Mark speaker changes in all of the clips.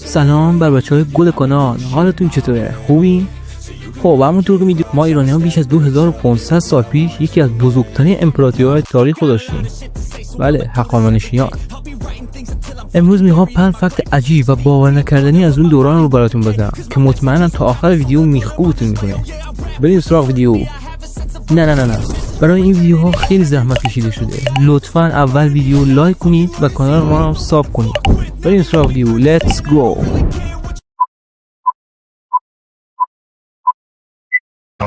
Speaker 1: سلام بر بچهای گل کانال، حالتون چطوره؟ خوبین؟ خب همونطور که میدونید ما ایرانی ها بیش از 2500 سال پیش یکی از بزرگترین امپراتوری‌های تاریخ رو داشتیم. بله، هخامنشیان. امروز میخوام 5 فکت عجیب و باور نکردنی از اون دوران رو براتون بگم که مطمئنم تا آخر ویدیو میخکوبتون میکنه. بریم سراغ ویدیو. نه برای این ویدیوها خیلی زحمت کشیده شده. لطفاً اول ویدیو لایک کنید و کانال ما رو ساب کنید. بریم سراغ ویدیو. Let's go.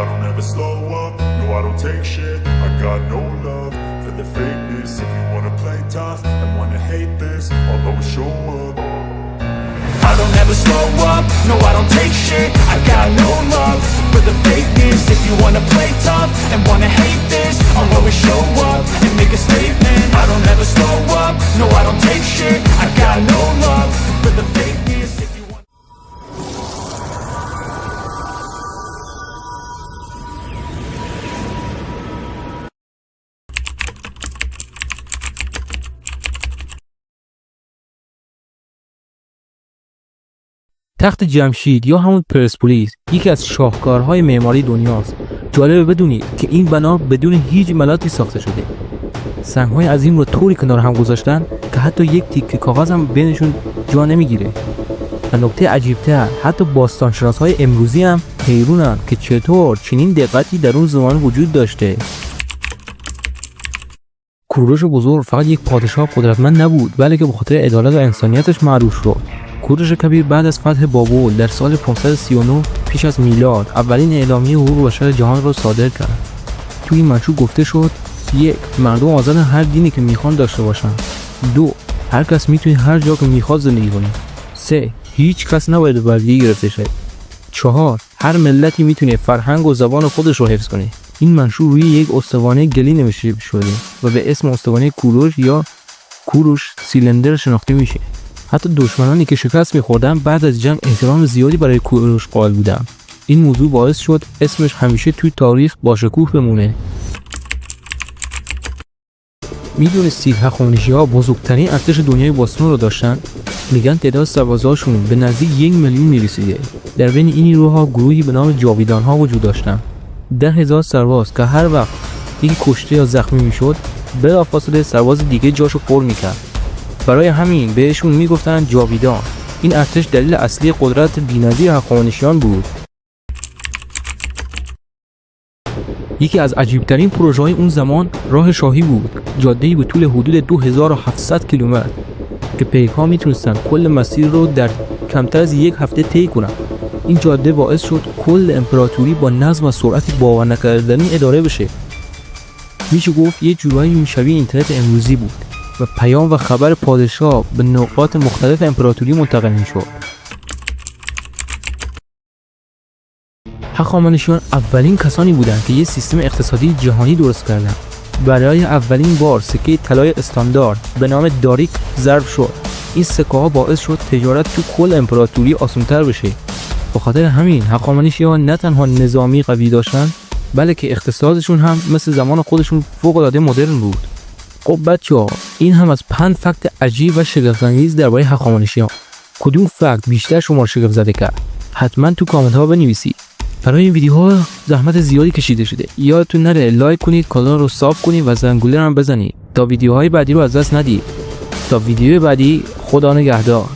Speaker 2: I don't ever slow up, no I don't take shit. I got no love for the fakeness. If you wanna play tough and wanna hate this, I'll always show up. I don't ever slow up, no I don't take shit. I got no love for the fakeness. If you wanna play tough and wanna hate this, I'll always show up and make a statement. I don't ever slow up, no I don't take shit. I got no love for the fakeness. If you want
Speaker 1: تخت جمشید یا همون پرسپولیس یکی از شاهکارهای معماری دنیاست. جالبه بدونید که این بنا بدون هیچ ملاتی ساخته شده. سنگ‌های عظیم رو طوری کنار هم گذاشتن که حتی یک تیکه کاغذ هم بینشون جا نمیگیره. و نکته عجیب‌تر، حتی باستانشناس‌های امروزی هم حیرونن که چطور چنین دقتی در اون زمان وجود داشته. کوروش بزرگ فقط یک پادشاه قدرتمند نبود، بلکه به خاطر عدالت و انسانیتش معروف شد. کوروش کبیر بعد از فتح بابل در سال 539 پیش از میلاد اولین اعلامیه حقوق بشر جهان را صادر کرد. توی این منشور گفته شد: 1. مردم آزادن هر دینی که میخوان داشته باشن. 2. هر کس میتونه هر جا که میخواد زندگی کنه. 3. هیچ کس نباید برگی گرفته شه. 4. هر ملتی میتونه فرهنگ و زبان خودش رو حفظ کنه. این منشور روی یک استوانه گلی نوشته شده و به اسم استوانه کوروش یا کوروش سیلندر شناخته میشه. حتی دشمنانی که شکست می‌خوردن بعد از جنگ احترام زیادی برای کوروش قائل بودن. این موضوع باعث شد اسمش همیشه توی تاریخ با شکوه بمونه. میدونستید هخامنشی‌ها بزرگترین ارتش دنیای باستان رو داشتن؟ میگن تعداد سربازاشون به نزدیک 1 میلیون میرسیده. در بین این نیروها گروهی به نام جاویدان‌ها وجود داشتن. 10,000 سرباز که هر وقت یکی کشته یا زخمی میشد، بلافاصله سرباز دیگه جاشو پر میکرد. برای همین بهشون میگفتن جاویدان. این ارتش دلیل اصلی قدرت بی‌نظیر هخامنشیان بود. یکی از عجیبترین پروژه‌های اون زمان راه شاهی بود. جاده‌ای به طول حدود 2700 کیلومتر که پیک‌ها میتونستن کل مسیر رو در کمتر از یک هفته طی کنن. این جاده باعث شد کل امپراتوری با نظم و سرعت باور نکردنی اداره بشه. میشه گفت یه جورایی شبیه اینترنت امروزی بود و پیام و خبر پادشاه به نقاط مختلف امپراتوری منتقل میشد. هخامنشیان اولین کسانی بودند که یه سیستم اقتصادی جهانی درست کردند. برای اولین بار سکه طلای استاندارد به نام داریک ضرب شد. این سکه ها باعث شد تجارت تو کل امپراتوری آسان‌تر بشه. به خاطر همین هخامنشیان نه تنها نظامی قوی داشتن، بلکه اقتصادشون هم مثل زمان خودشون فوق‌العاده مدرن بود. خب بچه‌ها، این هم از 5 فکت عجیب و شگفت‌انگیز درباره هخامنشیان. کدوم فکت بیشتر شما رو شگفت زده کرد؟ حتما تو کامنت ها بنویسید. برای این ویدیوها زحمت زیادی کشیده شده. یادتون نره لایک کنید، کانال رو ساب کنید و زنگوله رو هم بزنید تا ویدیوهای بعدی رو از دست ندید. تا ویدیو بعدی، خدا نگهدار.